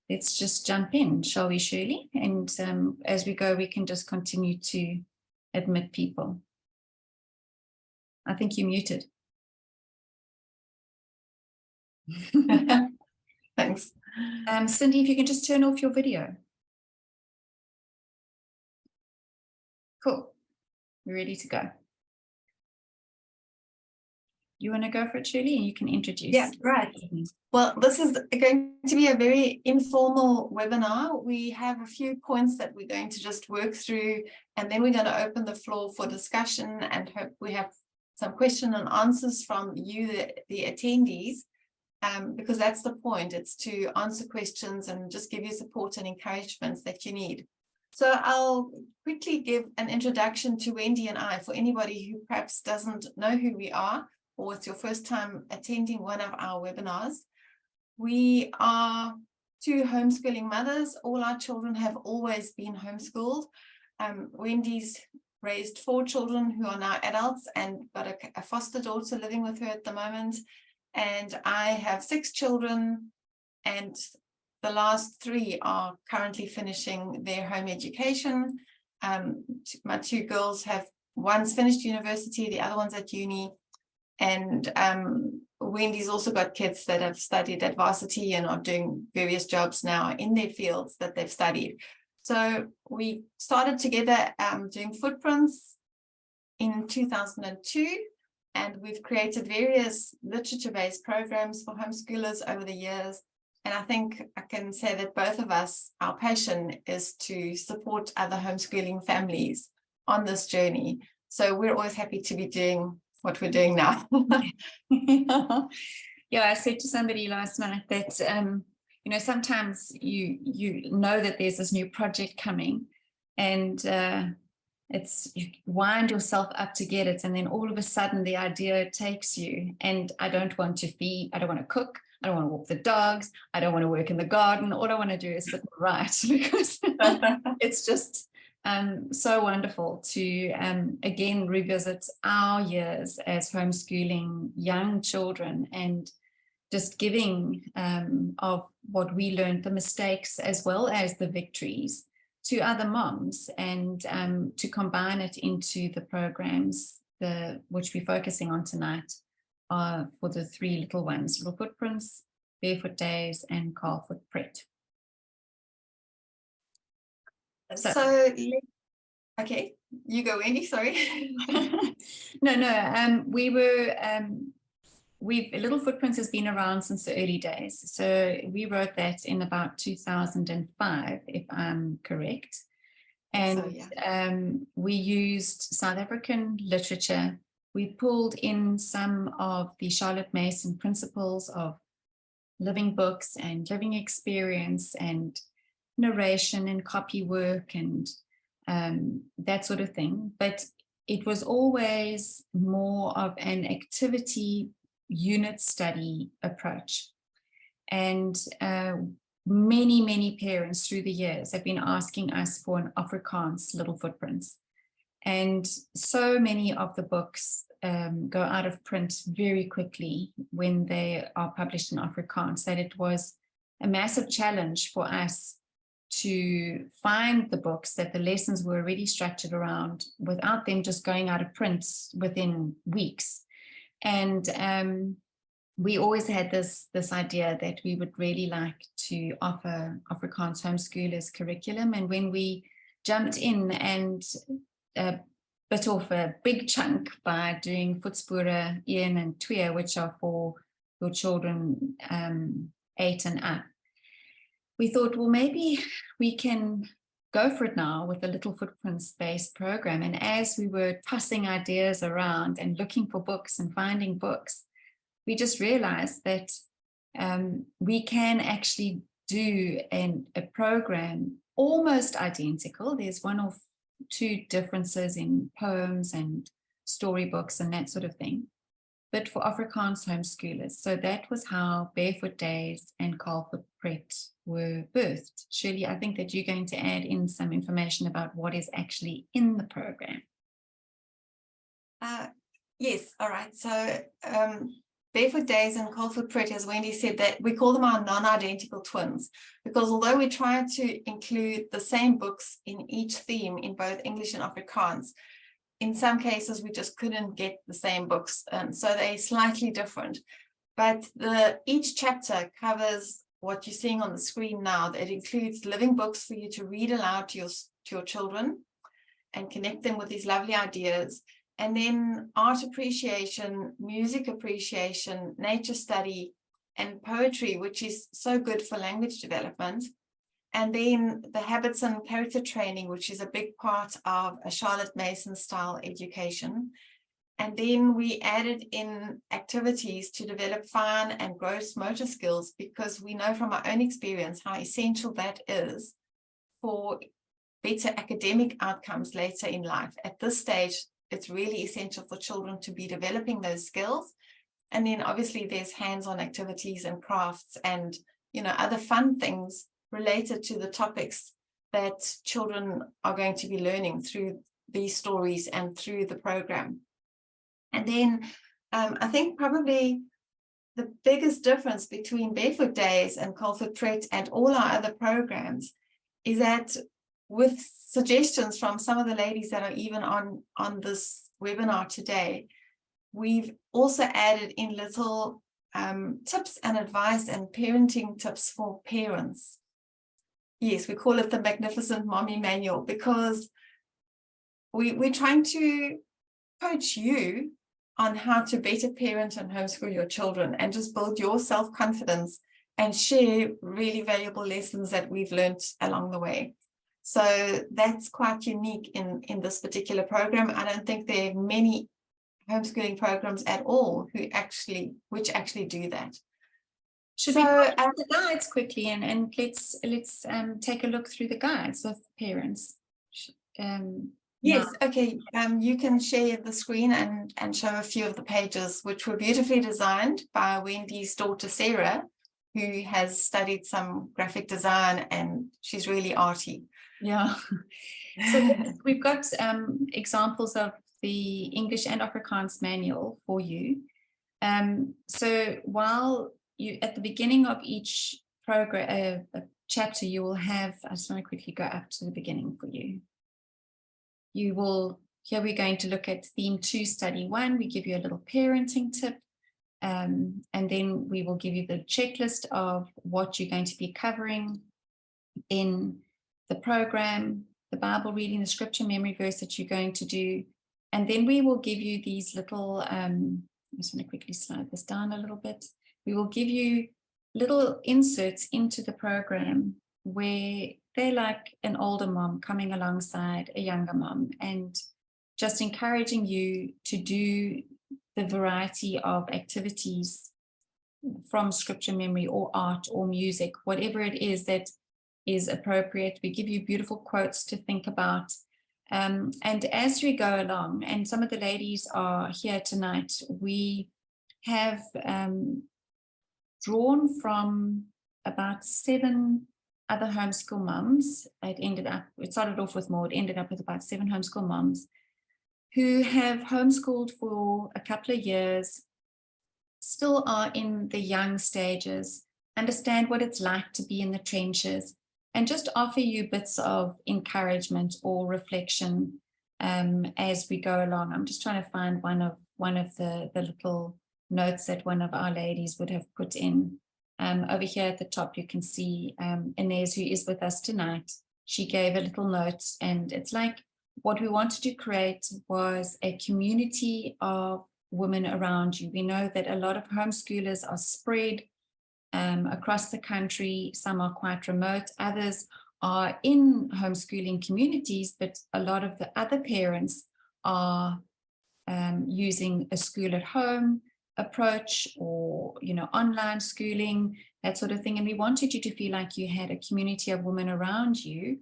let's just jump in, shall we, Shirley? And as we go, we can just continue to admit people. I think you're muted. Thanks. Cindy, if you can just turn off your video. Cool. We're ready to go. You want to go for it, Shirley, and you can introduce. Yeah, right. Well, this is going to be a very informal webinar. We have a few points that we're going to just work through, and then we're going to open the floor for discussion and hope we have some question and answers from you, the attendees, because that's the point. It's to answer questions and just give you support and encouragements that you need. So I'll quickly give an introduction to Wendy and I for anybody who perhaps doesn't know who we are, or it's your first time attending one of our webinars. We are two homeschooling mothers. All our children have always been homeschooled. Wendy's raised 4 children who are now adults and got a foster daughter living with her at the moment. And I have 6 children, and the last 3 are currently finishing their home education. My 2 girls have, one's finished university, the other one's at uni. And Wendy's also got kids that have studied at varsity and are doing various jobs now in their fields that they've studied. So we started together doing footprints in 2002, and we've created various literature-based programs for homeschoolers over the years. And I think I can say that both of us, our passion is to support other homeschooling families on this journey. So we're always happy to be doing what we're doing now. Yeah, I said to somebody last night that you know, sometimes you know that there's this new project coming, and it's, you wind yourself up to get it, and then all of a sudden the idea takes you. And I don't want to feed, I don't want to cook, I don't want to walk the dogs, I don't want to work in the garden. All I want to do is sit and write, because it's just so wonderful to again revisit our years as homeschooling young children, and just giving of what we learned, the mistakes as well as the victories, to other moms, and to combine it into the programs which we're focusing on tonight for the 3 little ones: Little Footprints, Barefoot Days and Kaalvoetpret. So, okay, you go, Wendy, sorry. No, we were, Little Footprints has been around since the early days. So we wrote that in about 2005, if I'm correct. And so, yeah. We used South African literature. We pulled in some of the Charlotte Mason principles of living books and living experience and narration and copy work and that sort of thing. But it was always more of an activity unit study approach. And many parents through the years have been asking us for an Afrikaans Little Footprints. And so many of the books go out of print very quickly when they are published in Afrikaans, that it was a massive challenge for us to find the books that the lessons were already structured around without them just going out of print within weeks. And we always had this idea that we would really like to offer Afrikaans homeschoolers curriculum. And when we jumped in and bit off a big chunk by doing Voetspore 1 and 2, which are for your children 8 and up, we thought, well, maybe we can go for it now with a Little Footprints based program. And as we were tossing ideas around and looking for books and finding books, we just realized that we can actually do a program almost identical. There's 1 or 2 differences in poems and storybooks and that sort of thing, but for Afrikaans homeschoolers. So that was how Barefoot Days and Kaalvoetpret were birthed. Shirley, I think that you're going to add in some information about what is actually in the program. Yes, all right. So Barefoot Days and Kaalvoetpret, as Wendy said, that we call them our non-identical twins, because although we try to include the same books in each theme in both English and Afrikaans, in some cases we just couldn't get the same books, so they're slightly different. But each chapter covers what you're seeing on the screen now. That includes living books for you to read aloud to your children and connect them with these lovely ideas. And then art appreciation, music appreciation, nature study, and poetry, which is so good for language development. And then the habits and character training, which is a big part of a Charlotte Mason style education. And then we added in activities to develop fine and gross motor skills, because we know from our own experience how essential that is for better academic outcomes later in life. At this stage, it's really essential for children to be developing those skills. And then obviously there's hands-on activities and crafts and, you know, other fun things related to the topics that children are going to be learning through these stories and through the program. And then I think probably the biggest difference between Barefoot Days and Kaalvoetpret and all our other programs is that, with suggestions from some of the ladies that are even on this webinar today, we've also added in little tips and advice and parenting tips for parents. Yes, we call it the Magnificent Mommy Manual, because we're trying to coach you on how to better parent and homeschool your children and just build your self-confidence and share really valuable lessons that we've learned along the way. So that's quite unique in this particular program. I don't think there are many homeschooling programs at all which actually do that. Should we go through the guides quickly and let's take a look through the guides with parents. Yes, okay. You can share the screen and show a few of the pages, which were beautifully designed by Wendy's daughter Sarah, who has studied some graphic design, and she's really arty. Yeah. So we've got examples of the English and Afrikaans manual for you. So while you, at the beginning of each program, chapter, you will have, I just want to quickly go up to the beginning for you. You will, here we're going to look at theme 2, study 1. We give you a little parenting tip. And then we will give you the checklist of what you're going to be covering in the program, the Bible reading, the scripture memory verse that you're going to do. And then we will give you these little, I just want to quickly slide this down a little bit. We will give you little inserts into the program where they're like an older mom coming alongside a younger mom and just encouraging you to do the variety of activities from scripture memory or art or music, whatever it is that is appropriate. We give you beautiful quotes to think about. And as we go along, and some of the ladies are here tonight, we have drawn from about 7 other homeschool moms. It started off with more, it ended up with about 7 homeschool moms who have homeschooled for a couple of years, still are in the young stages, understand what it's like to be in the trenches, and just offer you bits of encouragement or reflection as we go along. I'm just trying to find one of the little notes that one of our ladies would have put in. Over here at the top, you can see Inez, who is with us tonight. She gave a little note, and it's like what we wanted to create was a community of women around you. We know that a lot of homeschoolers are spread across the country. Some are quite remote, others are in homeschooling communities, but a lot of the other parents are using a school at home approach or, you know, online schooling, that sort of thing. And we wanted you to feel like you had a community of women around you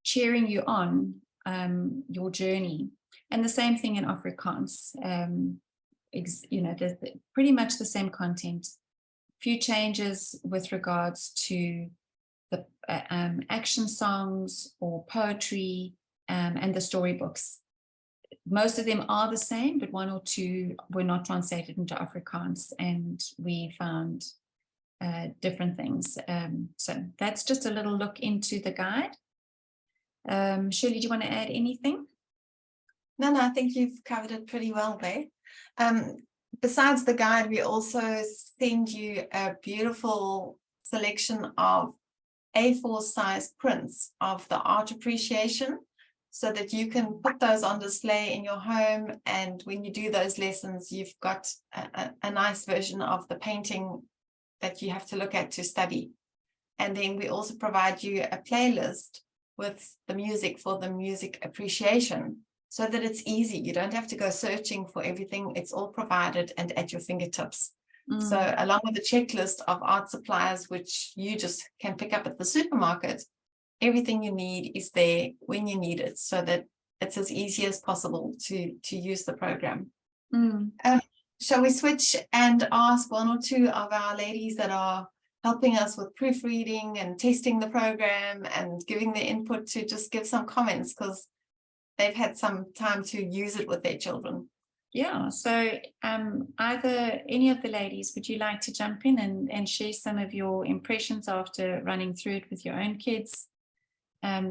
cheering you on your journey. And the same thing in Afrikaans. You know, there's pretty much the same content. Few changes with regards to the action songs or poetry and the storybooks. most of them are the same, but one or two were not translated into Afrikaans, and we found different things. So that's just a little look into the guide. Shirley, do you want to add anything? No, I think you've covered it pretty well there. Besides the guide, we also send you a beautiful selection of A4 size prints of the art appreciation, so that you can put those on display in your home, and when you do those lessons, you've got a nice version of the painting that you have to look at to study. And then we also provide you a playlist with the music for the music appreciation, so that it's easy. You don't have to go searching for everything. It's all provided and at your fingertips. So along with the checklist of art supplies, which you just can pick up at the supermarket, everything you need is there when you need it, so that it's as easy as possible to use the program. Shall we switch and ask one or two of our ladies that are helping us with proofreading and testing the program and giving their input to just give some comments, because they've had some time to use it with their children? Yeah, so either any of the ladies, would you like to jump in and share some of your impressions after running through it with your own kids?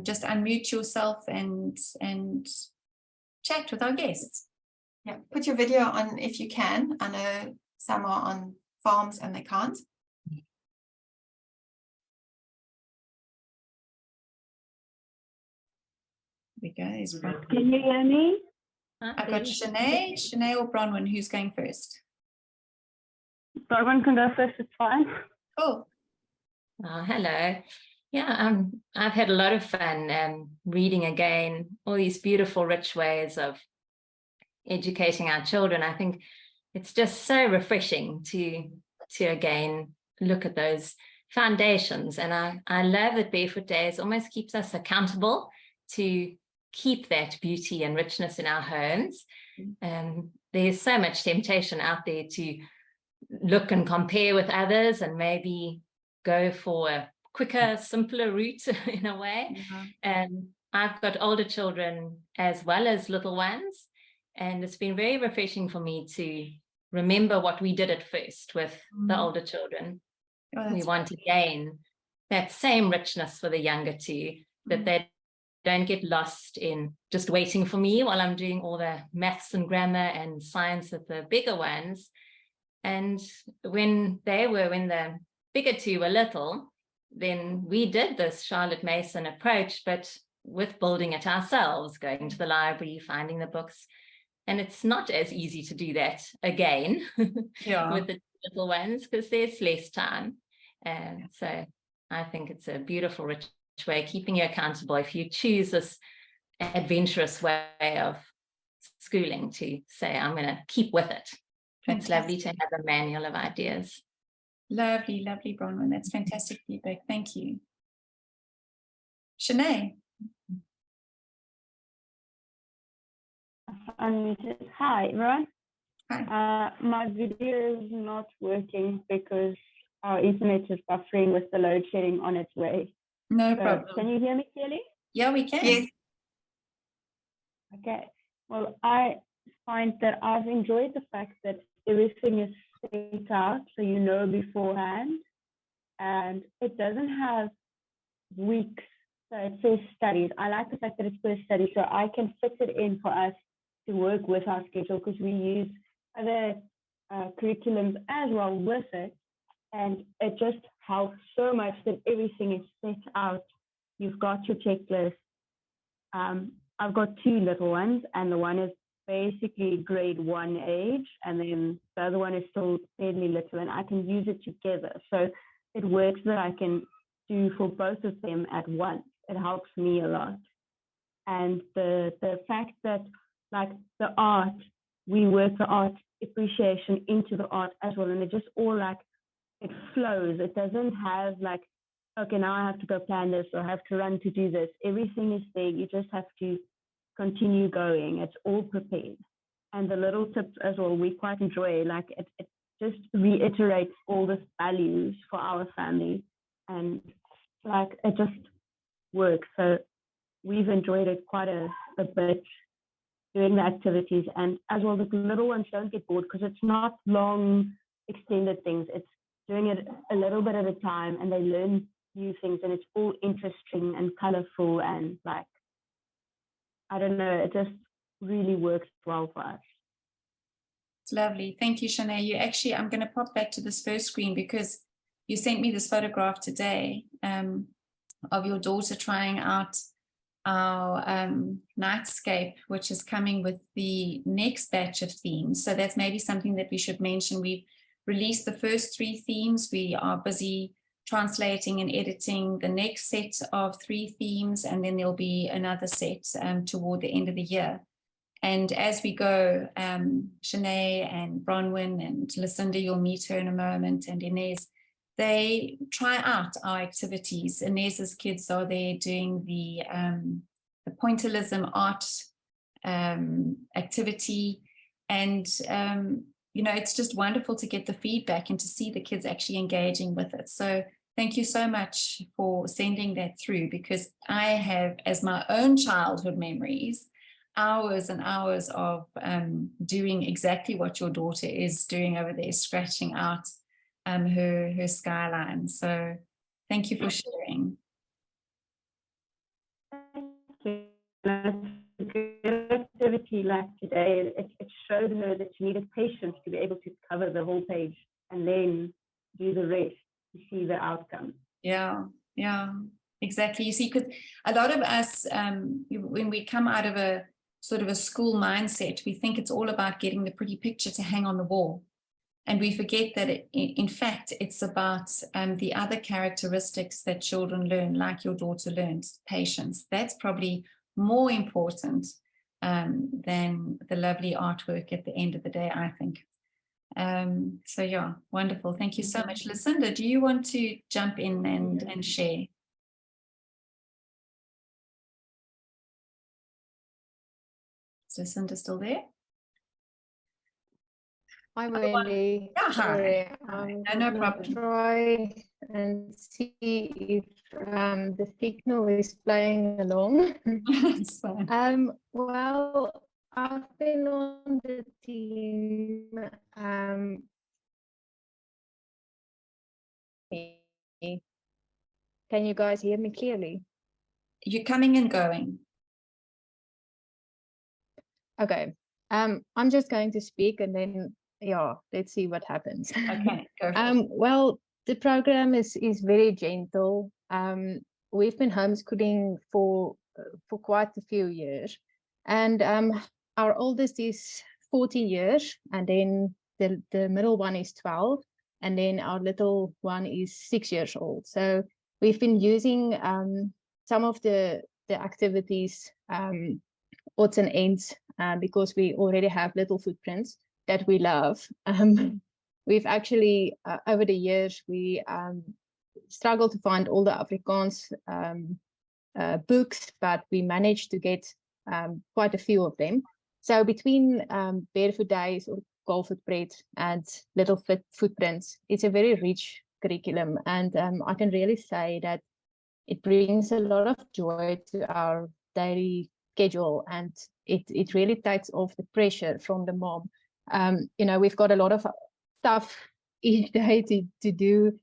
Just unmute yourself and chat with our guests. Yeah, put your video on if you can. I know some are on farms and they can't. There we go. Can you hear me? I've got Shanae or Bronwyn. Who's going first? Bronwyn can go first, it's fine. Cool. Oh, hello. Yeah, I've had a lot of fun reading again all these beautiful, rich ways of educating our children. I think it's just so refreshing to again look at those foundations. And I love that Barefoot Days almost keeps us accountable to keep that beauty and richness in our homes. There's so much temptation out there to look and compare with others and maybe go for a quicker, simpler route in a way. And I've got older children as well as little ones, and it's been very refreshing for me to remember what we did at first with the older children. We want to gain that same richness for the younger too, that they don't get lost in just waiting for me while I'm doing all the maths and grammar and science with the bigger ones. And when the bigger two were little, then we did this Charlotte Mason approach, but with building it ourselves, going to the library, finding the books. And it's not as easy to do that again with the little ones, because there's less time. And so I think it's a beautiful, rich way, keeping you accountable if you choose this adventurous way of schooling, to say, I'm going to keep with it. It's lovely to have a manual of ideas. Lovely, lovely, Bronwyn. That's fantastic feedback. Thank you. Shanae. Unmuted. Hi, everyone. Hi. My video is not working because our internet is buffering with the load shedding on its way. No So, problem. can you hear me clearly? Yeah, we can. Yes. Okay. Well, I find that I've enjoyed the fact that everything is set out so you know beforehand, and it doesn't have weeks. So it says studies. I like the fact that it's per study, so I can fit it in for us to work with our schedule, because we use other curriculums as well with it, and it just helps so much that everything is set out. You've got your checklist. I've got two little ones, and the one is basically grade 1 age, and then the other one is still fairly little, and I can use it together. So it works that I can do for both of them at once. It helps me a lot. And the fact that, like, the art, we work the art appreciation into the art as well, and it just all, like, it flows. It doesn't have like, okay, now I have to go plan this or I have to run to do this. Everything is there. You just have to continue going. It's all prepared. And the little tips as well, we quite enjoy. Like, it just reiterates all the values for our family, and like, it just works. So we've enjoyed it quite a bit. doing the activities. And as well, the little ones don't get bored because it's not long, extended things. It's doing it a little bit at a time, and they learn new things, and it's all interesting and colorful, and like, I don't know, it just really works well for us. It's lovely. Thank you, Shanae. You actually, I'm going to pop back to this first screen because you sent me this photograph today of your daughter trying out our nightscape, which is coming with the next batch of themes. So that's maybe something that we should mention. We've released the first 3 themes. We are busy translating and editing the next set of 3 themes, and then there'll be another set toward the end of the year. And as we go, Shanae and Bronwyn and Lucinda, you'll meet her in a moment, and Inez, they try out our activities. Inez's kids are there doing the pointillism art activity. And, you know, it's just wonderful to get the feedback and to see the kids actually engaging with it. So thank you so much for sending that through, because I have, as my own childhood memories, hours and hours of doing exactly what your daughter is doing over there, scratching out her skyline. So thank you for sharing. Good activity like today, it showed her that she needed patience to be able to cover the whole page and then do the rest to see the outcome. Yeah, exactly. You see, because a lot of us, when we come out of a sort of a school mindset, we think it's all about getting the pretty picture to hang on the wall. And we forget that, in fact, it's about the other characteristics that children learn, like your daughter learned, patience. That's probably more important than the lovely artwork at the end of the day, I think. So yeah, wonderful. Thank you so much. Lucinda, do you want to jump in and share? Is Lucinda still there? Hi, Wendy. Yeah, sorry. hi. No problem. Try and see if the signal is playing along. It's fine. Well, I've been on the team. Can you guys hear me clearly? You're coming and going. Okay. I'm just going to speak, and then yeah, let's see what happens. Okay, go for it. Well, the program is very gentle. We've been homeschooling for quite a few years, and our oldest is 14 years, and then the middle one is 12, and then our little one is 6 years old. So we've been using some of the activities, odds and ends, because we already have little footprints that we love. We've actually, over the years, we struggled to find all the Afrikaans books, but we managed to get quite a few of them. So between Barefoot Days or Kaalvoetpret and Little Footprints, it's a very rich curriculum. And I can really say that it brings a lot of joy to our daily schedule, and it really takes off the pressure from the mom. You know, we've got a lot of stuff each day to do.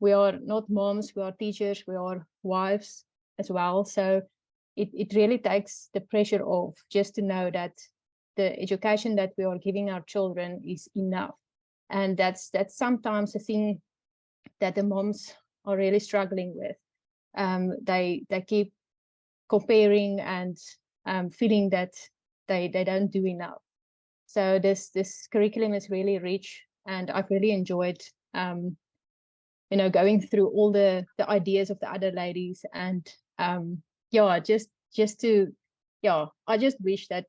We are not moms, we are teachers, we are wives as well. So it really takes the pressure off, just to know that the education that we are giving our children is enough. And that's sometimes the thing that the moms are really struggling with. They keep comparing and feeling that they don't do enough. So this curriculum is really rich, and I've really enjoyed you know, going through all the ideas of the other ladies. And yeah, just to, yeah, I just wish that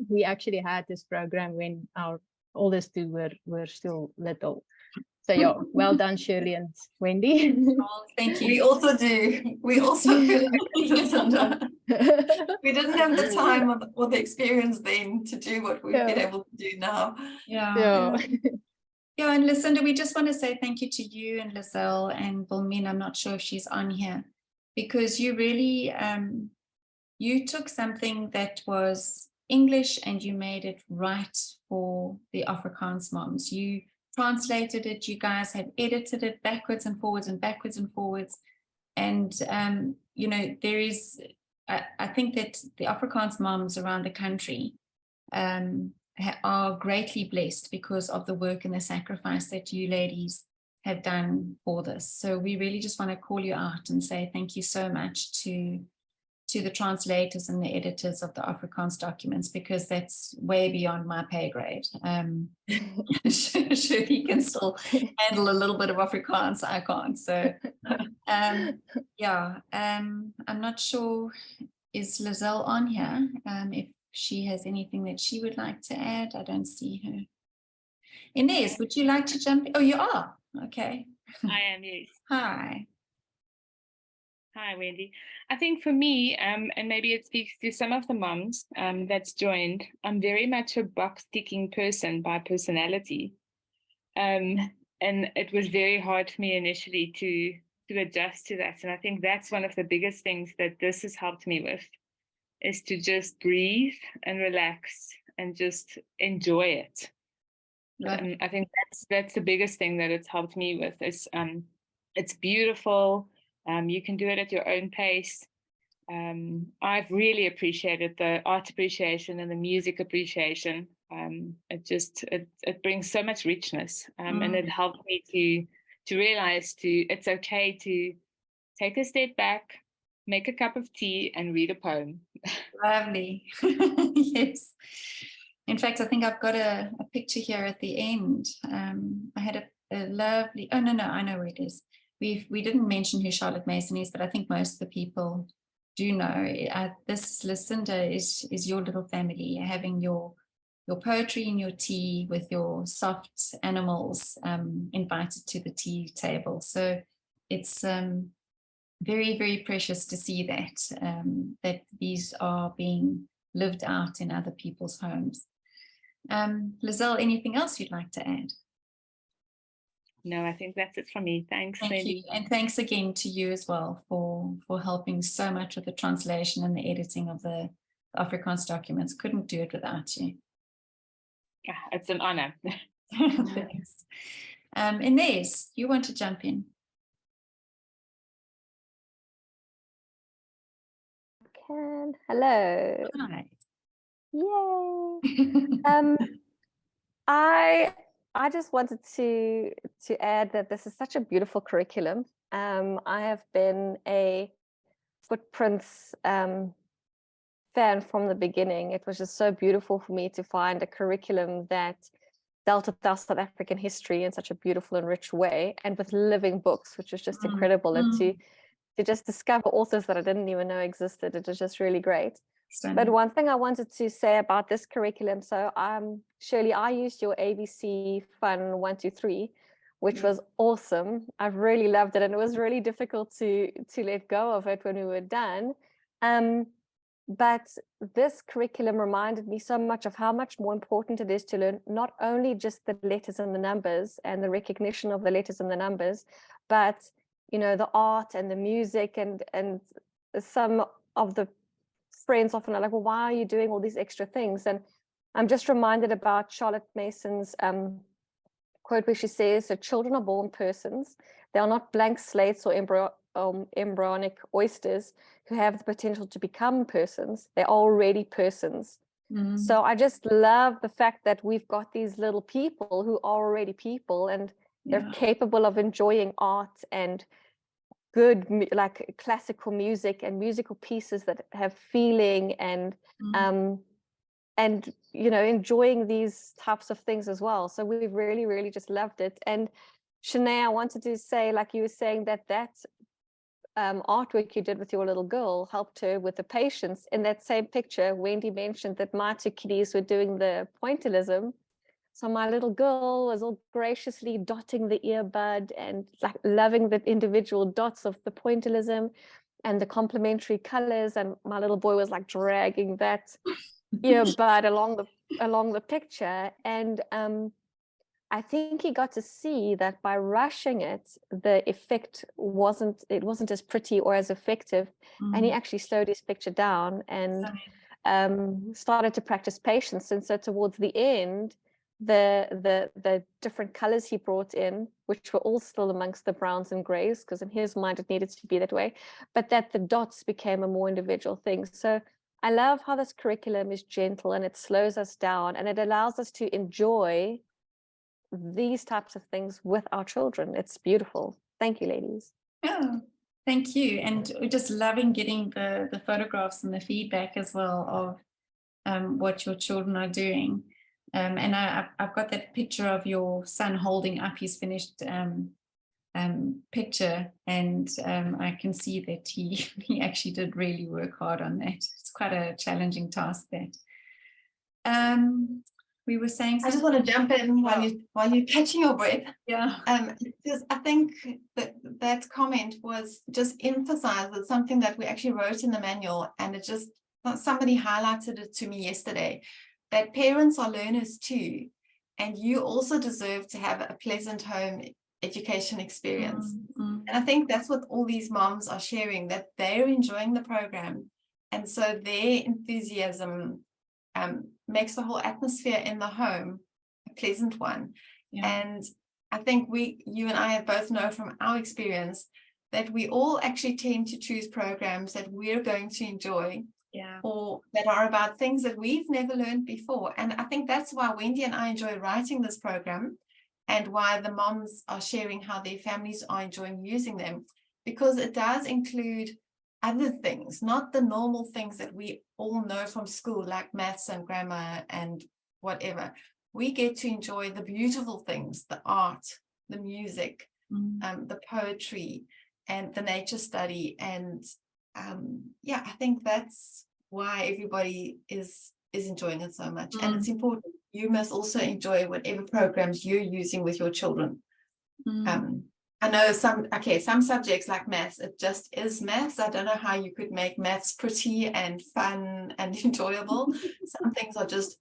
we actually had this program when our oldest two were still little. So yeah, well done, Shirley and Wendy. Oh, thank you. We also do. We also do. We didn't have the time or the experience then to do what we've been able to do now. Yeah. Yeah, and Lucinda, we just want to say thank you to you and Lizelle and Wilmine. I'm not sure if she's on here, because you really, you took something that was English and you made it right for the Afrikaans moms. You translated it, you guys have edited it backwards and forwards and backwards and forwards. And, you know, there is, I think that the Afrikaans moms around the country are greatly blessed because of the work and the sacrifice that you ladies have done for this. So we really just want to call you out and say thank you so much to the translators and the editors of the Afrikaans documents, because that's way beyond my pay grade. Sure, he can still handle a little bit of Afrikaans, I can't. So yeah, I'm not sure, is Lizelle on here? If she has anything that she would like to add. I don't see her. Inez, would you like to jump in? Oh, you are. Okay. I am, yes. Hi. Hi, Wendy. I think for me, and maybe it speaks to some of the moms that's joined, I'm very much a box-ticking person by personality. And it was very hard for me initially to adjust to that. And I think that's one of the biggest things that this has helped me with, is to just breathe and relax and just enjoy it. I think that's the biggest thing that it's helped me with. Is it's beautiful. You can do it at your own pace. I've really appreciated the art appreciation and the music appreciation. It brings so much richness, and it helped me to realize it's okay to take a step back, make a cup of tea, and read a poem. Lovely. Yes. In fact, I think I've got a picture here at the end. I had a lovely, oh, no, I know where it is. We didn't mention who Charlotte Mason is, but I think most of the people do know. This Lucinda is your little family, having your poetry and your tea with your soft animals invited to the tea table. So it's very, very precious to see that these are being lived out in other people's homes. Lizelle, anything else you'd like to add? No, I think that's it from me. Thanks, Thank Wendy. you. And thanks again to you as well for helping so much with the translation and the editing of the Afrikaans documents. Couldn't do it without you. Yeah, it's an honor. Thanks. Inez, you want to jump in? Hello. Hi. Yay. I just wanted to add that this is such a beautiful curriculum. I have been a Footprints fan from the beginning. It was just so beautiful for me to find a curriculum that dealt with our South African history in such a beautiful and rich way, and with living books, which was just incredible. And to just discover authors that I didn't even know existed, it was just really great. But one thing I wanted to say about this curriculum, so Shirley, I used your ABC Fun 1, 2, 3, which was awesome. I've really loved it, and it was really difficult to let go of it when we were done. But this curriculum reminded me so much of how much more important it is to learn not only just the letters and the numbers and the recognition of the letters and the numbers, but the art and the music, and some of the friends often are like, well, why are you doing all these extra things? And I'm just reminded about Charlotte Mason's quote, where she says, so children are born persons. They are not blank slates or embryonic oysters who have the potential to become persons. They're already persons. So I just love the fact that we've got these little people who are already people, and they're capable of enjoying art and good, like classical music and musical pieces that have feeling, and enjoying these types of things as well. So we've really, really just loved it. And Shanae, I wanted to say, like you were saying, that artwork you did with your little girl helped her with the patience. In that same picture, Wendy mentioned that my two kiddies were doing the pointillism. So my little girl was all graciously dotting the earbud and like loving the individual dots of the pointillism and the complementary colors. And my little boy was like dragging that earbud along the picture. And I think he got to see that by rushing it, the effect wasn't as pretty or as effective. And he actually slowed his picture down. And started to practice patience. And so towards the end, the different colors he brought in, which were all still amongst the browns and grays, because in his mind it needed to be that way, but that the dots became a more individual thing. So I love how this curriculum is gentle and it slows us down and it allows us to enjoy these types of things with our children. It's beautiful. Thank you, ladies. Oh, thank you. And we're just loving getting the photographs and the feedback as well of what your children are doing. And I've got that picture of your son holding up his finished picture, and I can see that he actually did really work hard on that. It's quite a challenging task, that. We were saying I just want to jump in while you're catching your breath. Yeah. Because I think that comment was just emphasizes something that we actually wrote in the manual, and it just, somebody highlighted it to me yesterday, that parents are learners too, and you also deserve to have a pleasant home education experience. And I think that's what all these moms are sharing, that they're enjoying the program, and so their enthusiasm makes the whole atmosphere in the home a pleasant one. Yeah. And I think you and I both know from our experience that we all actually tend to choose programs that we're going to enjoy, or that are about things that we've never learned before. And I think that's why Wendy and I enjoy writing this program, and why the moms are sharing how their families are enjoying using them, because it does include other things, not the normal things that we all know from school, like maths and grammar and whatever. We get to enjoy the beautiful things, the art, the music, the poetry, and the nature study. And I think that's why everybody is enjoying it so much. And it's important. You must also enjoy whatever programs you're using with your children. I know some subjects like maths, it just is maths. I don't know how you could make maths pretty and fun and enjoyable. Some things are just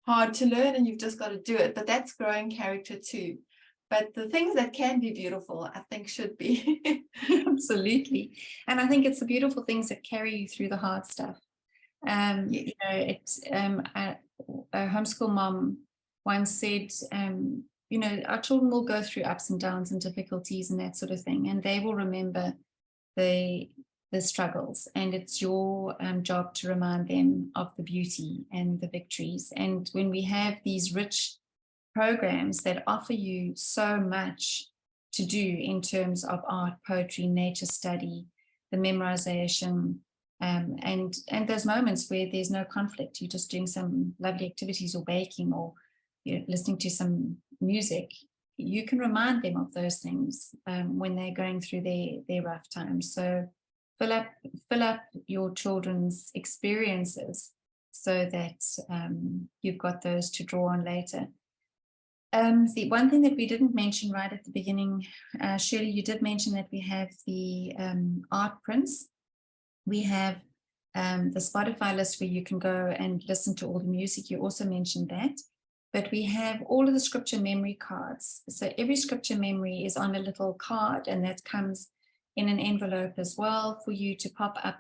hard to learn and you've just got to do it, but that's growing character too. But the things that can be beautiful, I think, should be. Absolutely. And I think it's the beautiful things that carry you through the hard stuff. You know, it's a homeschool mom once said, you know, our children will go through ups and downs and difficulties and that sort of thing, and they will remember the struggles, and it's your job to remind them of the beauty and the victories. And when we have these rich programs that offer you so much to do in terms of art, poetry, nature study, the memorization, and those moments where there's no conflict, you're just doing some lovely activities or baking, or you're listening to some music, you can remind them of those things when they're going through their rough times. So fill up your children's experiences so that you've got those to draw on later. The one thing that we didn't mention right at the beginning, Shirley, you did mention that we have the art prints. We have the Spotify list where you can go and listen to all the music. You also mentioned that. But we have all of the scripture memory cards. So every scripture memory is on a little card, and that comes in an envelope as well for you to pop up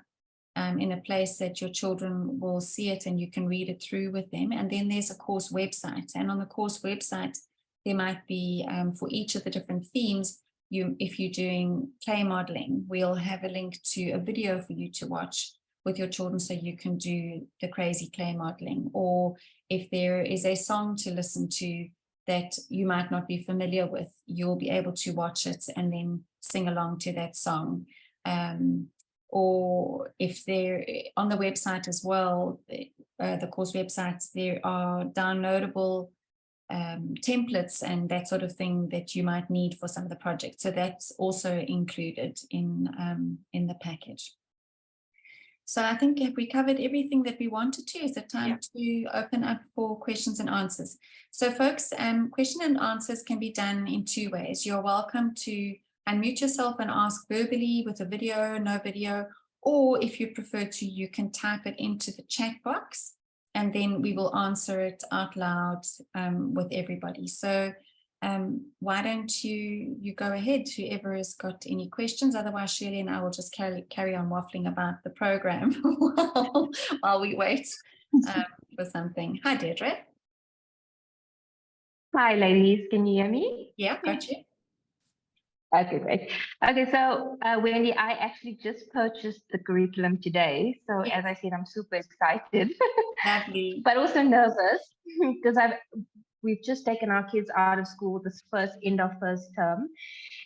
in a place that your children will see it and you can read it through with them. And then there's a course website. And on the course website, there might be, for each of the different themes, if you're doing clay modeling, we'll have a link to a video for you to watch with your children so you can do the crazy clay modeling. Or if there is a song to listen to that you might not be familiar with, you'll be able to watch it and then sing along to that song. Or if they're on the website as well, the course websites, there are downloadable templates and that sort of thing that you might need for some of the projects. So that's also included in the package. So I think if we covered everything that we wanted to, is it time to open up for questions and answers? So folks, question and answers can be done in two ways. You're welcome to unmute yourself and ask verbally with a video, no video, or if you prefer to, you can type it into the chat box and then we will answer it out loud with everybody. So why don't you go ahead, whoever has got any questions? Otherwise, Shirley and I will just carry on waffling about the program while we wait for something. Hi, Deirdre. Hi, ladies. Can you hear me? Yeah, got you. Okay, great. Okay, so Wendy, I actually just purchased the curriculum today. So Yes. as I said, I'm super excited, Lovely. but also nervous because we've just taken our kids out of school this end of first term,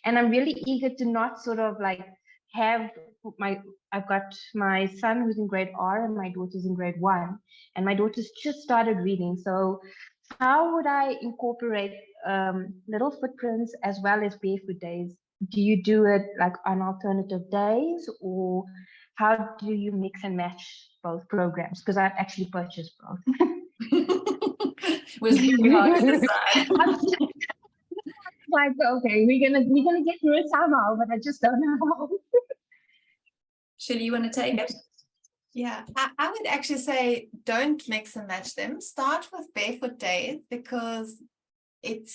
and I'm really eager to not sort of like have I've got my son who's in grade R and my daughter's in grade 1, and my daughter's just started reading. So how would I incorporate Little Footprints as well as Barefoot Days? Do you do it like on alternative days, or how do you mix and match both programs? Because I've actually purchased both. It was really hard to decide. Like, okay, we're gonna get through it somehow, but I just don't know how. Shirley, you want to take it? Yeah, I would actually say don't mix and match them. Start with Barefoot Days because it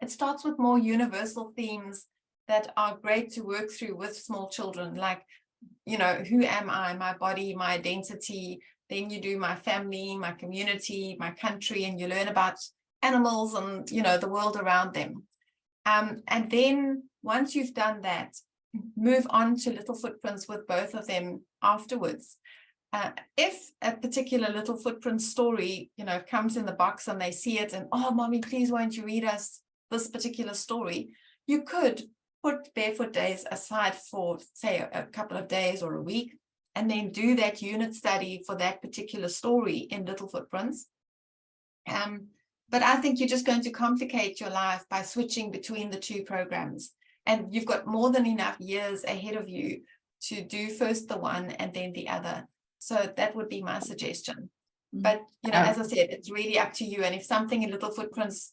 starts with more universal themes that are great to work through with small children, like, you know, who am I, my body, my identity. Then you do my family, my community, my country, and you learn about animals and, you know, the world around them. And then once you've done that, move on to Little Footprints with both of them afterwards. If a particular Little Footprint story, you know, comes in the box and they see it and, oh, mommy, please won't you read us this particular story? You could put Barefoot Days aside for, say, a couple of days or a week, and then do that unit study for that particular story in Little Footprints. But I think you're just going to complicate your life by switching between the two programs. And you've got more than enough years ahead of you to do first the one and then the other. So that would be my suggestion. But, you know, as I said, it's really up to you. And if something in Little Footprints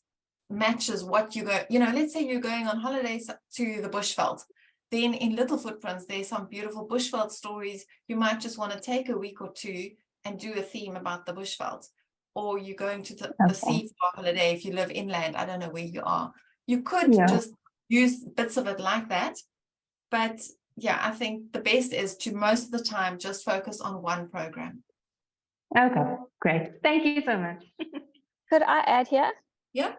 matches what you go, you know, let's say you're going on holidays to the Bushveld, then in Little Footprints, there's some beautiful Bushveld stories. You might just want to take a week or two and do a theme about the Bushveld. Or you're going to the sea for a holiday if you live inland. I don't know where you are. You could just use bits of it like that. But yeah, I think the best is to most of the time just focus on one program. Okay, great. Thank you so much. Could I add here? Yeah.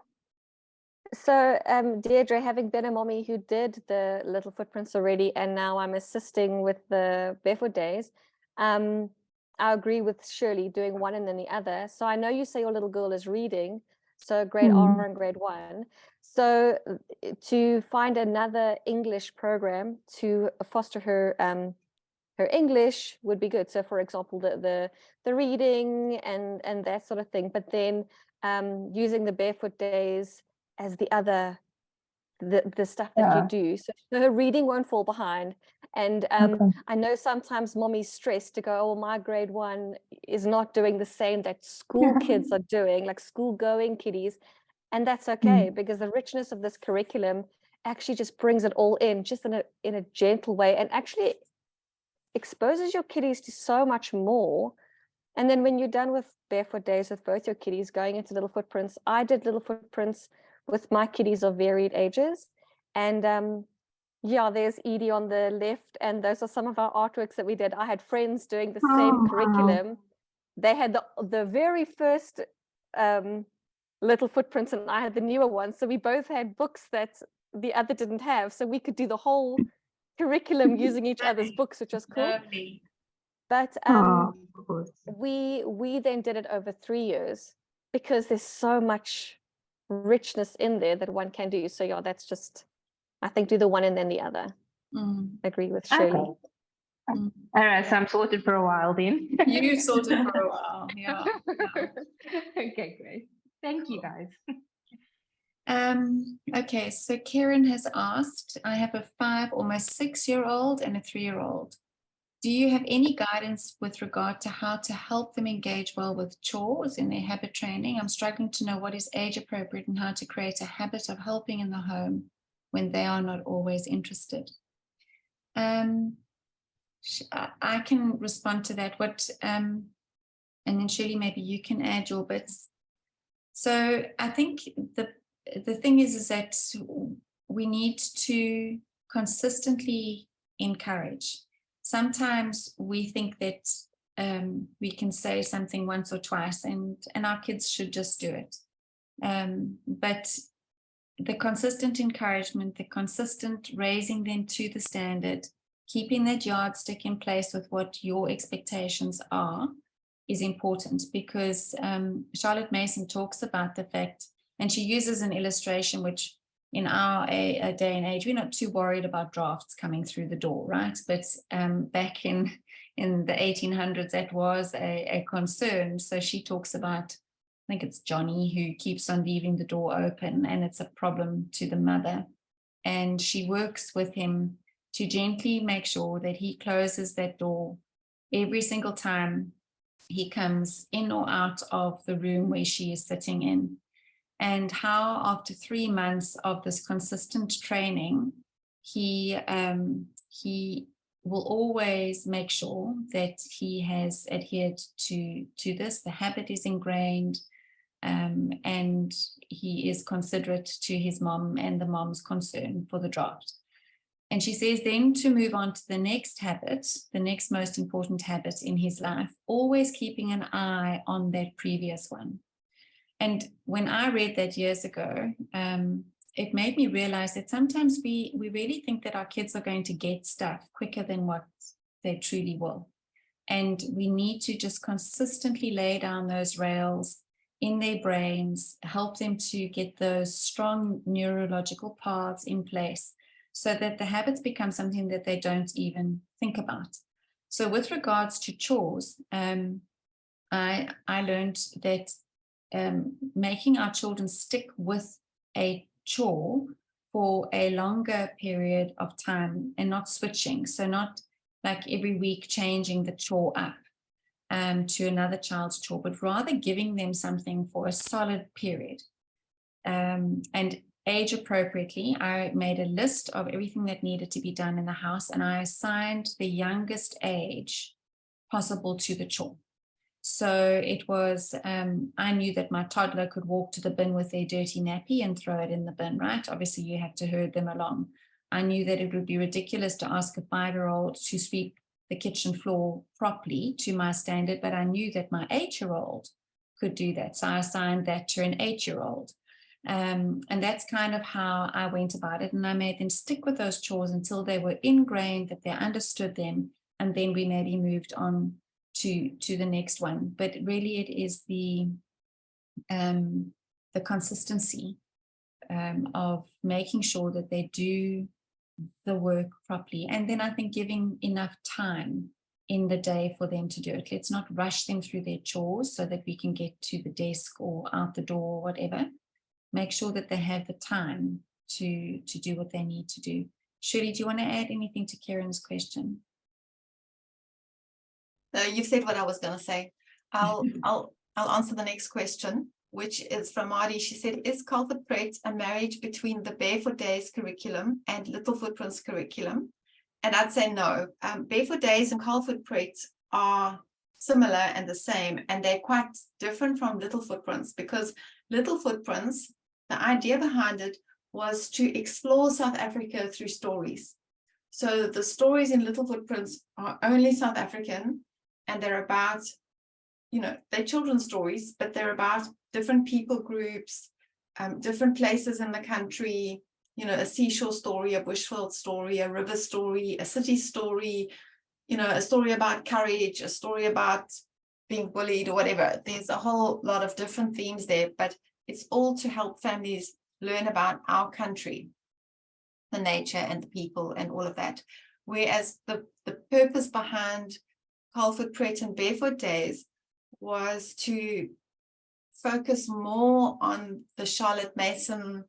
So Deirdre, having been a mommy who did the Little Footprints already, and now I'm assisting with the Barefoot Days, I agree with Shirley doing one and then the other. So I know you say your little girl is reading, so grade R and grade 1. So to find another English program to foster her her English would be good. So for example, the reading and that sort of thing. But then using the Barefoot Days as the other the stuff that you do, so her reading won't fall behind. And I know sometimes mommy's stressed to go, oh, my grade 1 is not doing the same that school kids are doing, like school going kiddies, and that's okay because the richness of this curriculum actually just brings it all in, just in a gentle way, and actually exposes your kiddies to so much more. And then when you're done with Barefoot Days with both your kiddies, going into Little Footprints, I did Little Footprints with my kiddies of varied ages. And yeah, there's Edie on the left, and those are some of our artworks that we did. I had friends doing the same curriculum. They had the very first Little Footprints, and I had the newer ones. So we both had books that the other didn't have. So we could do the whole curriculum using each other's books, which was cool. Lovely. But we then did it over 3 years because there's so much richness in there that one can do. So yeah, that's just, I think, do the one and then the other. Agree with Shirley. Okay. All right, so I'm sorted for a while then. You sorted for a while, yeah. Okay, great. Thank you, guys. Okay, so Karen has asked, I have a 5, almost 6-year-old and a 3-year-old. Do you have any guidance with regard to how to help them engage well with chores in their habit training? I'm struggling to know what is age appropriate and how to create a habit of helping in the home when they are not always interested. I can respond to that. And then Shirley, maybe you can add your bits. So I think the thing is that we need to consistently encourage. Sometimes we think that we can say something once or twice and our kids should just do it. But the consistent encouragement, the consistent raising them to the standard, keeping that yardstick in place with what your expectations are is important, because Charlotte Mason talks about the fact, and she uses an illustration which in our day and age, we're not too worried about drafts coming through the door, right? But back in the 1800s, that was a concern. So she talks about, I think it's Johnny who keeps on leaving the door open, and it's a problem to the mother. And she works with him to gently make sure that he closes that door every single time he comes in or out of the room where she is sitting in. And how after 3 months of this consistent training, he will always make sure that he has adhered to this. The habit is ingrained, and he is considerate to his mom and the mom's concern for the draft. And she says then to move on to the next habit, the next most important habit in his life, always keeping an eye on that previous one. And when I read that years ago, it made me realize that sometimes we really think that our kids are going to get stuff quicker than what they truly will. And we need to just consistently lay down those rails in their brains, help them to get those strong neurological paths in place so that the habits become something that they don't even think about. So with regards to chores, I learned that making our children stick with a chore for a longer period of time and not switching. So not like every week changing the chore up to another child's chore, but rather giving them something for a solid period. And age appropriately, I made a list of everything that needed to be done in the house, and I assigned the youngest age possible to the chore. So it was, I knew that my toddler could walk to the bin with their dirty nappy and throw it in the bin, right? Obviously, you have to herd them along. I knew that it would be ridiculous to ask a 5-year-old to sweep the kitchen floor properly to my standard, but I knew that my 8-year-old could do that. So I assigned that to an 8-year-old. And that's kind of how I went about it. And I made them stick with those chores until they were ingrained, that they understood them. And then we maybe moved on to the next one. But really it is the consistency of making sure that they do the work properly. And then I think giving enough time in the day for them to do it. Let's not rush them through their chores so that we can get to the desk or out the door or whatever. Make sure that they have the time to do what they need to do. Shirley, do you want to add anything to Karen's question? No, you've said what I was going to say. I'll answer the next question, which is from Marty. She said, is Kaalvoetpret a marriage between the Barefoot Days curriculum and Little Footprints curriculum? And I'd say no. Barefoot Days and Kaalvoetpret are similar and the same, and they're quite different from Little Footprints, because Little Footprints, the idea behind it was to explore South Africa through stories. So the stories in Little Footprints are only South African, and they're about, they're children's stories, but they're about different people groups, different places in the country, a seashore story, a bushveld story, a river story, a city story, a story about courage, a story about being bullied or whatever. There's a whole lot of different themes there, but it's all to help families learn about our country, the nature and the people and all of that. Whereas the purpose behind Kaalvoetpret and Barefoot Days was to focus more on the Charlotte Mason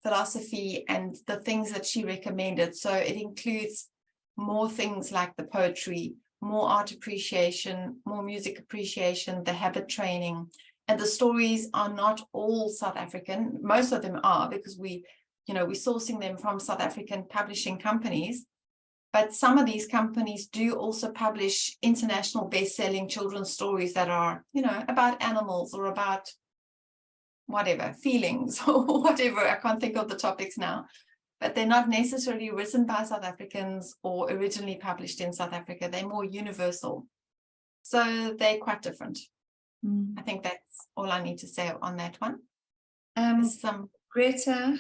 philosophy and the things that she recommended. So it includes more things like the poetry, more art appreciation, more music appreciation, the habit training. And the stories are not all South African. Most of them are, because we're sourcing them from South African publishing companies. But some of these companies do also publish international best-selling children's stories that are, about animals or about whatever, feelings or whatever. I can't think of the topics now, but they're not necessarily written by South Africans or originally published in South Africa. They're more universal. So they're quite different. I think that's all I need to say on that one. Greta,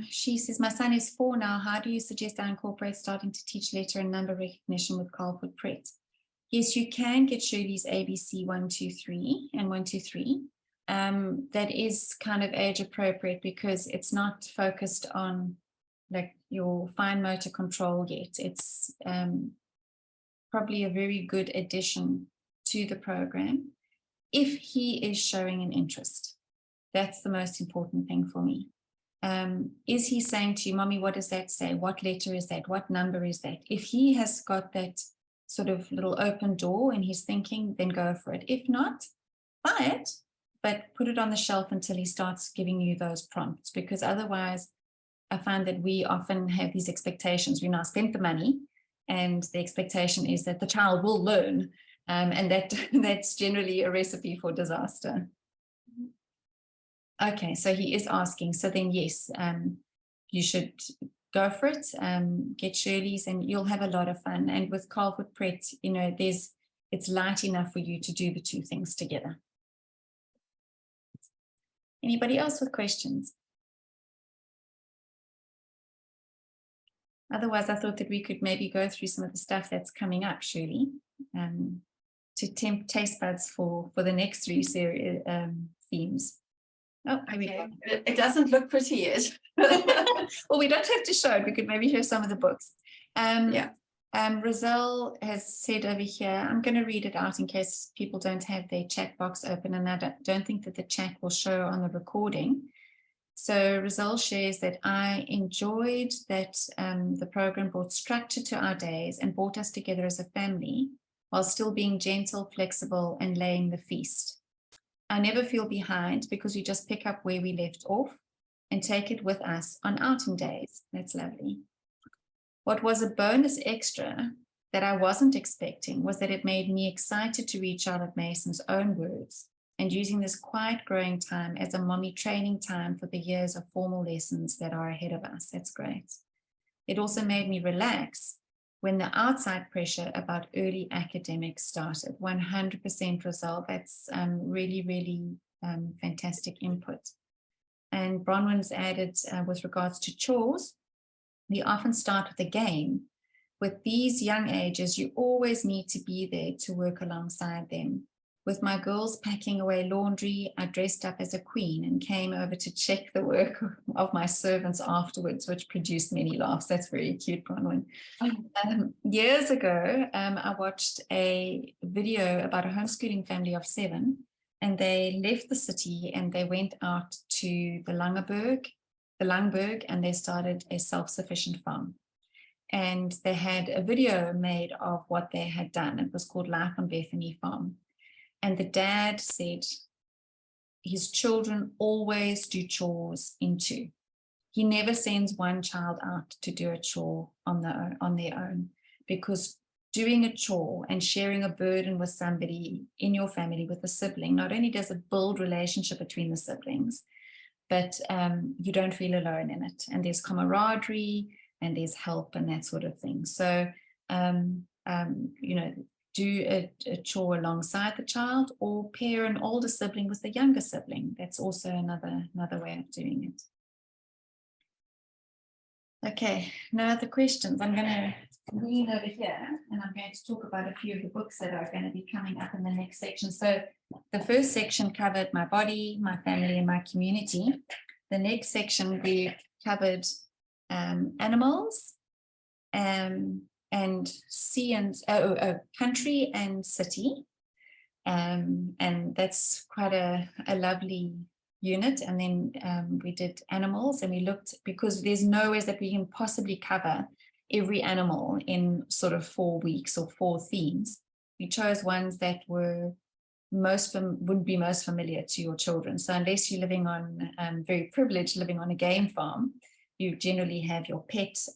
she says, my son is 4 now. How do you suggest I incorporate starting to teach letter and number recognition with Kaalvoetpret? Yes, you can get Shirley's ABC 1, 2, 3 and 1, 2, 3. That is kind of age appropriate because it's not focused on like your fine motor control yet. It's probably a very good addition to the program if he is showing an interest. That's the most important thing for me. Is he saying to you, Mommy, what does that say? What letter is that? What number is that? If he has got that sort of little open door and he's thinking, then go for it. If not, buy it, but put it on the shelf until he starts giving you those prompts, because otherwise I find that we often have these expectations. We now spent the money and the expectation is that the child will learn, and that's generally a recipe for disaster. Okay, so he is asking, so then yes, you should go for it, get Shirley's and you'll have a lot of fun. And with Kaalvoetpret, you know, it's light enough for you to do the two things together. Anybody else with questions? Otherwise, I thought that we could maybe go through some of the stuff that's coming up, Shirley, to tempt taste buds for the next 3 series themes. Oh, okay. It doesn't look pretty yet. Well, we don't have to show it. We could maybe show some of the books. Yeah. Roselle has said over here, I'm going to read it out in case people don't have their chat box open, and I don't think that the chat will show on the recording. So Roselle shares that I enjoyed that the program brought structure to our days and brought us together as a family while still being gentle, flexible, and laying the feast. I never feel behind because we just pick up where we left off and take it with us on outing days. That's lovely. What was a bonus extra that I wasn't expecting was that it made me excited to read Charlotte Mason's own words and using this quiet growing time as a mommy training time for the years of formal lessons that are ahead of us. That's great. It also made me relax when the outside pressure about early academics started. 100% result. That's really, really fantastic input. And Bronwyn's added with regards to chores, we often start with a game. With these young ages, you always need to be there to work alongside them. With my girls packing away laundry, I dressed up as a queen and came over to check the work of my servants afterwards, which produced many laughs. That's very cute, Bronwyn. Years ago, I watched a video about a homeschooling family of 7, and they left the city and they went out to the Langberg, and they started a self-sufficient farm. And they had a video made of what they had done. It was called Life on Bethany Farm. And the dad said his children always do chores in 2. He never sends one child out to do a chore on their own, because doing a chore and sharing a burden with somebody in your family, with a sibling, not only does it build relationship between the siblings, but you don't feel alone in it. And there's camaraderie and there's help and that sort of thing. So, you know, do a chore alongside the child, or pair an older sibling with a younger sibling. That's also another way of doing it. Okay, no other questions. I'm going to lean over here and I'm going to talk about a few of the books that are going to be coming up in the next section. So the first section covered my body, my family, and my community. The next section we covered animals, and sea and country and city, and that's quite a lovely unit. And then we did animals, and we looked, because there's no ways that we can possibly cover every animal in sort of 4 weeks or 4 themes. We chose ones that were would be most familiar to your children. So unless you're living on very privileged, living on a game farm, you generally have your pets,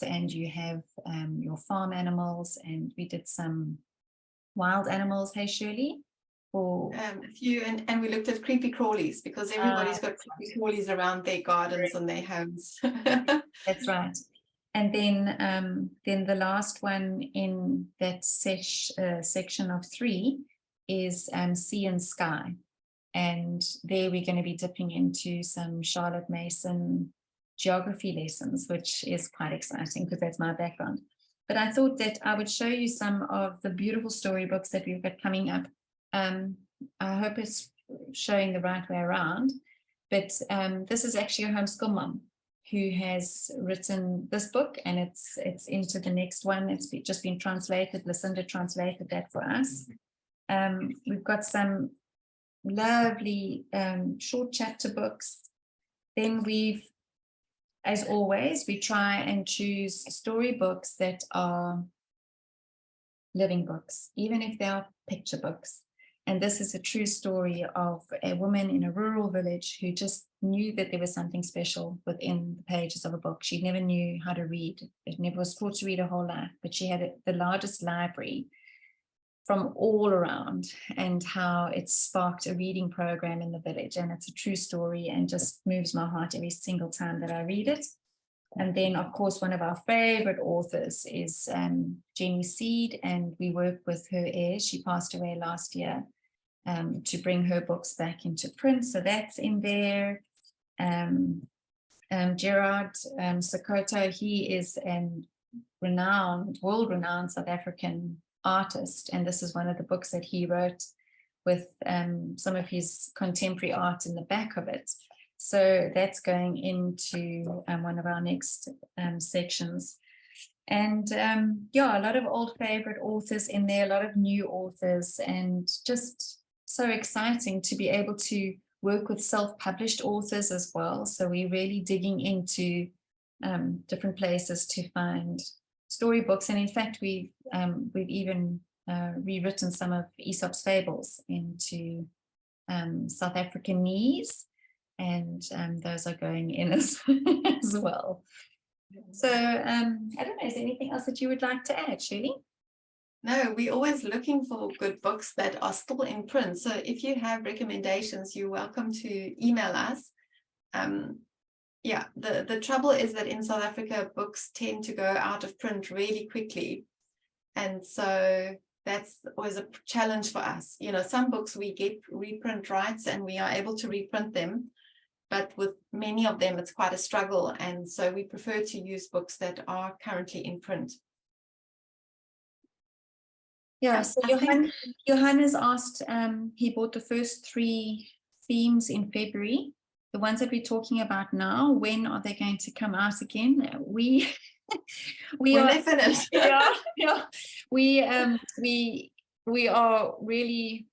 and you have your farm animals, and we did some wild animals. Hey Shirley, For A few, and we looked at creepy crawlies because everybody's got creepy crawlies around their gardens and their homes. that's right. And then the last one in that section of 3 is Sea and Sky. And there we're going to be dipping into some Charlotte Mason geography lessons, which is quite exciting because that's my background. But I thought that I would show you some of the beautiful storybooks that we've got coming up. I hope it's showing the right way around, but this is actually a homeschool mom who has written this book, and it's into the next one. It's just been translated. Lucinda translated that for us. We've got some lovely short chapter books. Then as always, we try and choose storybooks that are living books, even if they are picture books. And this is a true story of a woman in a rural village who just knew that there was something special within the pages of a book. She never knew how to read. It never was taught to read her whole life, but she had the largest library from all around, and how it sparked a reading program in the village. And it's a true story and just moves my heart every single time that I read it. And then, of course, one of our favorite authors is Jenny Seed, and we work with her heir. She passed away last year, to bring her books back into print. So that's in there. Gerard Sokoto, he is a world-renowned South African artist, and this is one of the books that he wrote with some of his contemporary art in the back of it. So that's going into one of our next sections. And yeah, a lot of old favorite authors in there, a lot of new authors, and just so exciting to be able to work with self-published authors as well. So we're really digging into different places to find storybooks. And in fact, we've even rewritten some of Aesop's fables into South Africanese, and those are going in as well. So I don't know, is there anything else that you would like to add, Shirley? No, we're always looking for good books that are still in print. So if you have recommendations, you're welcome to email us. Yeah, the trouble is that in South Africa, books tend to go out of print really quickly. And so that's always a challenge for us. You know, some books we get reprint rights and we are able to reprint them, but with many of them, it's quite a struggle. And so we prefer to use books that are currently in print. Yeah, so Johan has asked, he bought the first 3 themes in February. The ones that we're talking about now, when are they going to come out again? We are finished. yeah. We are really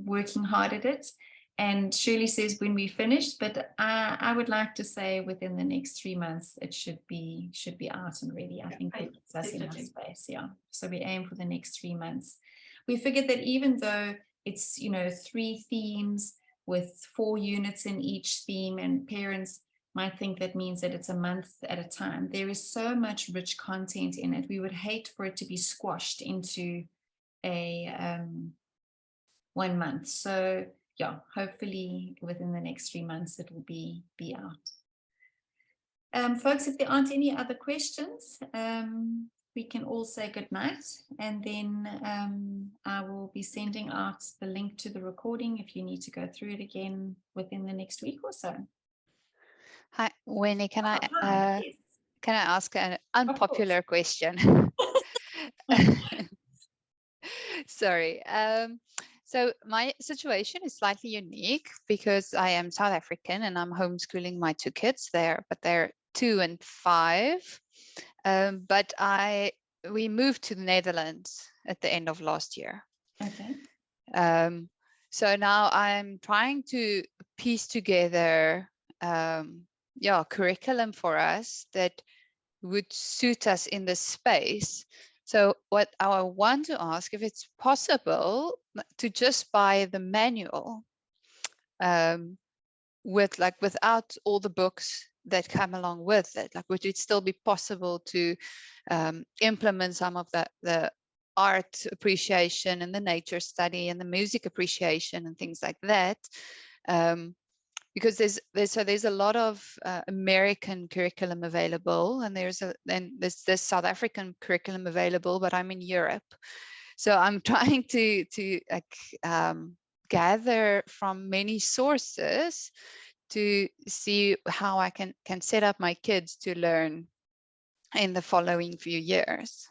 working hard at it. And Shirley says when we finished, but I would like to say within the next 3 months it should be out and ready. I think it gives us enough space. Yeah. So we aim for the next 3 months. We figured that even though it's 3 themes with 4 units in each theme, and parents might think that means that it's a month at a time, there is so much rich content in it. We would hate for it to be squashed into a 1 month. So yeah, hopefully within the next 3 months it will be out. Folks, if there aren't any other questions, we can all say good night, and then I will be sending out the link to the recording if you need to go through it again within the next week or so. Hi, Winnie, can I Yes. can I ask an unpopular question? Sorry. So my situation is slightly unique because I am South African and I'm homeschooling my 2 kids there, but they're 2 and 5. But we moved to the Netherlands at the end of last year. Okay. So now I'm trying to piece together curriculum for us that would suit us in this space. So what I want to ask, if it's possible to just buy the manual without all the books that come along with it, would it still be possible to implement some of the art appreciation and the nature study and the music appreciation and things like that. Because there's a lot of American curriculum available, and there's this South African curriculum available, but I'm in Europe, so I'm trying to gather from many sources to see how I can set up my kids to learn in the following few years.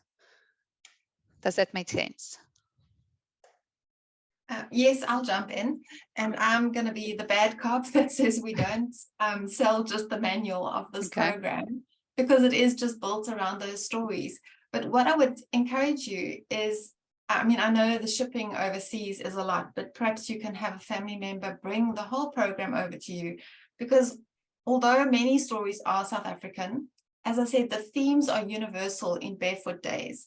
Does that make sense? Yes, I'll jump in, and I'm going to be the bad cop that says we don't sell just the manual of this program, because it is just built around those stories. But what I would encourage you is, I mean, I know the shipping overseas is a lot, but perhaps you can have a family member bring the whole program over to you, because although many stories are South African, as I said, the themes are universal in Barefoot Days.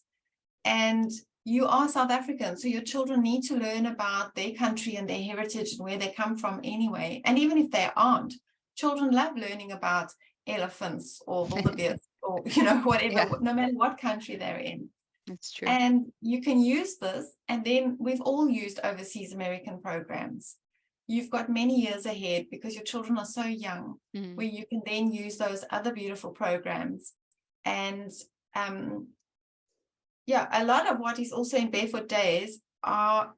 And you are South African, so your children need to learn about their country and their heritage and where they come from anyway. And even if they aren't, children love learning about elephants or wildebeest or, you know, whatever, no matter what country they're in. That's true. And you can use this, and then we've all used overseas American programs. You've got many years ahead because your children are so young, where you can then use those other beautiful programs. And yeah, a lot of what is also in Barefoot Days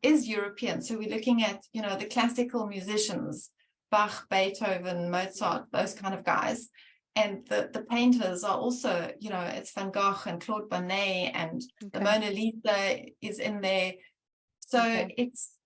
is European. So we're looking at, you know, the classical musicians, Bach, Beethoven, Mozart, those kind of guys. And the painters are also, you know, it's Van Gogh and Claude Monet, and the Mona Lisa is in there. So it's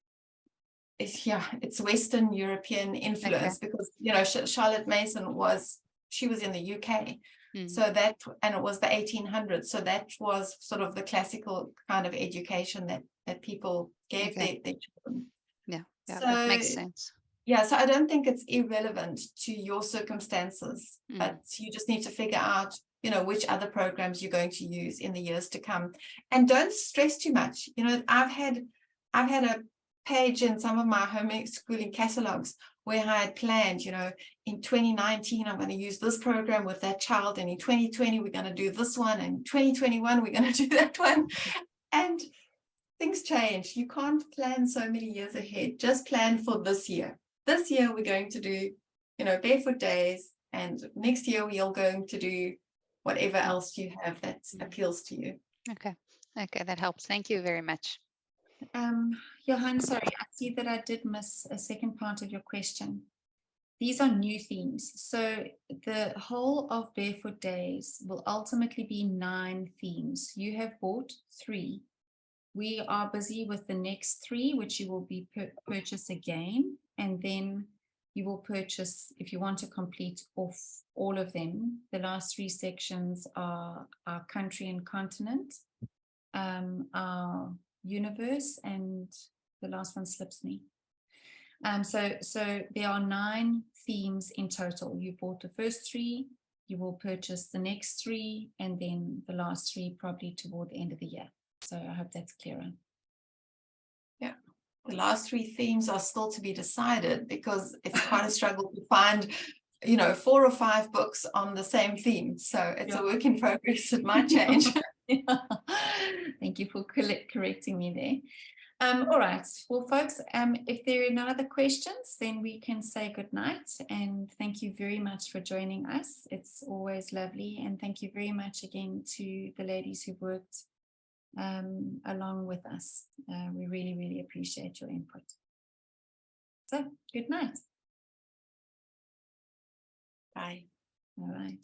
Western European influence, because, you know, Charlotte Mason was in the UK. So that, and it was the 1800s. So that was sort of the classical kind of education that people gave their children. Yeah, so, that makes sense. Yeah, so I don't think it's irrelevant to your circumstances, but you just need to figure out, you know, which other programs you're going to use in the years to come. And don't stress too much. You know, I've had a page in some of my homeschooling catalogs where I had planned, you know, in 2019, I'm going to use this program with that child, and in 2020, we're going to do this one, and in 2021, we're going to do that one. And things change. You can't plan so many years ahead. Just plan for this year. This year, we're going to do, you know, Barefoot Days, and next year, we are going to do whatever else you have that appeals to you. Okay, that helps. Thank you very much. Johan, sorry, I see that I did miss a second part of your question. These are new themes. So the whole of Barefoot Days will ultimately be 9 themes. You have bought 3. We are busy with the next 3, which you will be purchase again. And then you will purchase, if you want to complete off all of them, the last 3 sections are our country and continent, our universe, and the last one slips me. So there are 9 themes in total. You bought the first 3, you will purchase the next 3, and then the last 3 probably toward the end of the year. So I hope that's clearer. Yeah, the last 3 themes are still to be decided, because it's quite a struggle to find, you know, 4 or 5 books on the same theme. So it's a work in progress. It might change. Thank you for correcting me there. All right, well, folks, if there are no other questions, then we can say good night, and thank you very much for joining us. It's always lovely, and thank you very much again to the ladies who worked along with us. We really, really appreciate your input. So, good night. Bye. All right.